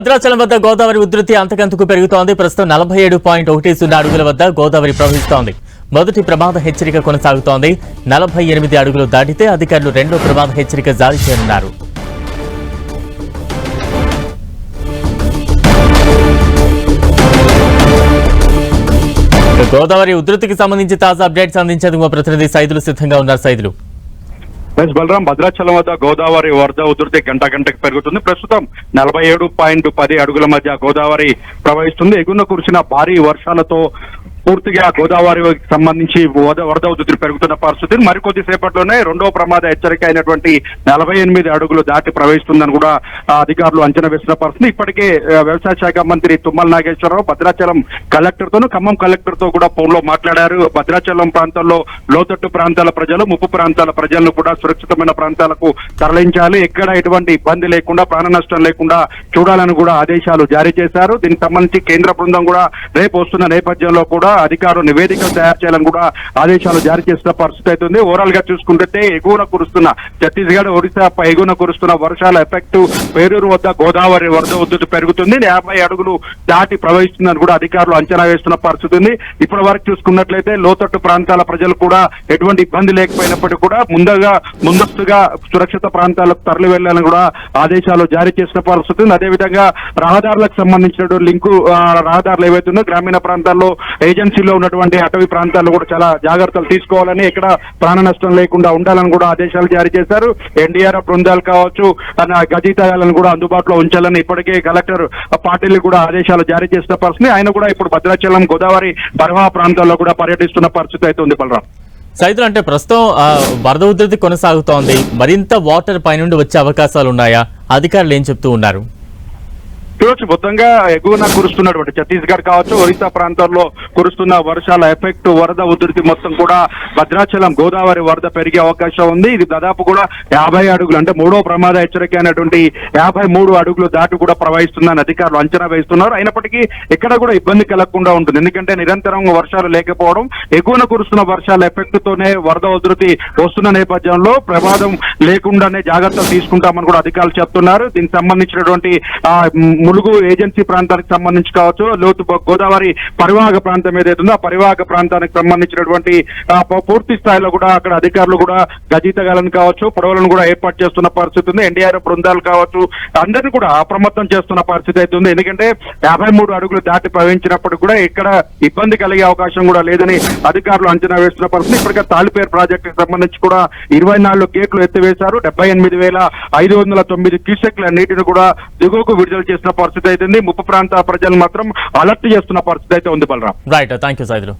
భద్రాచలం వద్ద గోదావరి ఉధృతి అంతకంతకు పెరుగుతోంది. ప్రస్తుతం 47.10 అడుగుల వద్ద గోదావరి ప్రవహిస్తోంది. మొదటి ప్రమాద హెచ్చరిక కొనసాగుతోంది. 48 అడుగులు దాటితే అధికారులు రెండో ప్రమాద హెచ్చరిక జారీ చేయనున్నారు. గోదావరి ఉధృతికి సంబంధించి తాజా అప్డేట్స్ అందించేందుకు మా ప్రతినిధి సైదులు సిద్ధంగా ఉన్నారు. సైదులు, బలరాం, భద్రాచలం వద్ద గోదావరి వరద ఉధృతి గంటకు పెరుగుతుంది. ప్రస్తుతం 47.10 అడుగుల మధ్య గోదావరి ప్రవహిస్తుంది. ఎగువన కురిసిన భారీ వర్షాలతో పూర్తిగా గోదావరికి సంబంధించి వరద ఉధృతి పెరుగుతున్న పరిస్థితి. మరికొద్ది సేపట్లోనే రెండో ప్రమాద హెచ్చరిక అయినటువంటి 48 అడుగులు దాటి ప్రవహిస్తుందని కూడా అధికారులు అంచనా వేసిన పరిస్థితి. ఇప్పటికే వ్యవసాయ శాఖ మంత్రి తుమ్మల నాగేశ్వరరావు భద్రాచలం కలెక్టర్ తోను ఖమ్మం కలెక్టర్ తో కూడా ఫోన్ లో మాట్లాడారు. భద్రాచలం ప్రాంతంలో లోతట్టు ప్రాంతాల ప్రజలు, ముప్పు ప్రాంతాల ప్రజలను కూడా సురక్షితమైన ప్రాంతాలకు తరలించాలి, ఎక్కడ ఎటువంటి ఇబ్బంది లేకుండా, ప్రాణ నష్టం లేకుండా చూడాలని కూడా ఆదేశాలు జారీ చేశారు. దీనికి సంబంధించి కేంద్ర బృందం కూడా రేపు వస్తున్న నేపథ్యంలో కూడా అధికారులు నివేదికలు తయారు చేయాలని కూడా ఆదేశాలు జారీ చేసిన పరిస్థితి అవుతుంది. ఓవరాల్ గా చూసుకుంటే ఎగువన కురుస్తున్న ఛత్తీస్గఢ్, ఒడిశా ఎగువన కురుస్తున్న వర్షాల ఎఫెక్ట్ పేరూరు వద్ద గోదావరి వరద ఉధృతి పెరుగుతుంది. 50 అడుగులు దాటి ప్రవహిస్తుందని కూడా అధికారులు అంచనా వేస్తున్న పరిస్థితి ఉంది. ఇప్పటి వరకు చూసుకున్నట్లయితే లోతట్టు ప్రాంతాల ప్రజలు కూడా ఎటువంటి ఇబ్బంది లేకపోయినప్పటికీ కూడా ముందస్తుగా సురక్షిత ప్రాంతాలకు తరలి వెళ్లాలని కూడా ఆదేశాలు జారీ చేసిన పరిస్థితి ఉంది. అదేవిధంగా రహదారులకు సంబంధించిన లింకు రహదారులు ఏవైతున్నాయో గ్రామీణ ప్రాంతాల్లో ఏజెన్సీలో ఉన్నటువంటి అటవీ ప్రాంతాల్లో కూడా చాలా జాగ్రత్తలు తీసుకోవాలని, ఎక్కడ ప్రాణ నష్టం లేకుండా ఉండాలని కూడా ఆదేశాలు జారీ చేశారు. ఎన్డీఆర్ఎఫ్ బృందాలు కావచ్చు, గజీతాలను కూడా అందుబాటులో ఉంచాలని ఇప్పటికే కలెక్టర్ పాటిల్ కూడా ఆదేశాలు జారీ చేసిన పరిస్థితి. ఆయన కూడా ఇప్పుడు భద్రాచలం గోదావరి పరివాహ ప్రాంతాల్లో కూడా పర్యటిస్తున్న పరిస్థితి అయితే ఉంది. బలరాం, సైదులు, అంటే ప్రస్తుతం వరద ఉధృతి కొనసాగుతోంది. మరింత వాటర్ పైనుండి వచ్చే అవకాశాలు ఉన్నాయా? అధికారులు ఏం చెప్తూ ఉన్నారు? చూడొచ్చు, మొత్తంగా ఎగువన కురుస్తున్నటువంటి ఛత్తీస్గఢ్ కావచ్చు, ఒరిస్సా ప్రాంతాల్లో కురుస్తున్న వర్షాల ఎఫెక్ట్, వరద ఉధృతి మొత్తం కూడా భద్రాచలం గోదావరి వరద పెరిగే అవకాశం ఉంది. ఇది దాదాపు కూడా 50 అడుగులు, అంటే మూడో ప్రమాద హెచ్చరిక అయినటువంటి 53 అడుగులు దాటి కూడా ప్రవహిస్తుందని అధికారులు అంచనా వేస్తున్నారు. అయినప్పటికీ ఎక్కడ కూడా ఇబ్బంది కలగకుండా ఉంటుంది. ఎందుకంటే నిరంతరం వర్షాలు లేకపోవడం, ఎగువన కురుస్తున్న వర్షాల ఎఫెక్ట్ తోనే వరద ఉధృతి వస్తున్న నేపథ్యంలో ప్రమాదం లేకుండానే జాగ్రత్తలు తీసుకుంటామని కూడా అధికారులు చెప్తున్నారు. దీనికి సంబంధించినటువంటి ములుగు ఏజెన్సీ ప్రాంతానికి సంబంధించి కావచ్చు, లోతు గోదావరి పరివాహక ప్రాంతం ఏదైతుందో ఆ పరివాహక ప్రాంతానికి సంబంధించినటువంటి పూర్తి స్థాయిలో కూడా అక్కడ అధికారులు కూడా గజీతగాలను కావచ్చు, పడవలను కూడా ఏర్పాటు చేస్తున్న పరిస్థితి ఉంది. ఎన్డీఆర్ఎఫ్ బృందాలు కావచ్చు, అందరినీ కూడా అప్రమత్తం చేస్తున్న పరిస్థితి అయితే ఉంది. ఎందుకంటే 53 అడుగులు దాటి ప్రవహించినప్పటికీ కూడా ఇక్కడ ఇబ్బంది కలిగే అవకాశం కూడా లేదని అధికారులు అంచనా వేస్తున్న పరిస్థితి. ఇప్పటికే తాలిపేరు ప్రాజెక్టుకి సంబంధించి కూడా 24 గేట్లు ఎత్తివేశారు. 78,509 క్యూసెక్ల నీటిని కూడా దిగువకు విడుదల చేసిన పరిస్థితి అయితే ఉంది. ముప్పు ప్రాంత ప్రజలు మాత్రం అలర్ట్ చేస్తున్న పరిస్థితి అయితే ఉంది. Balaram, right, thank you Saidulu.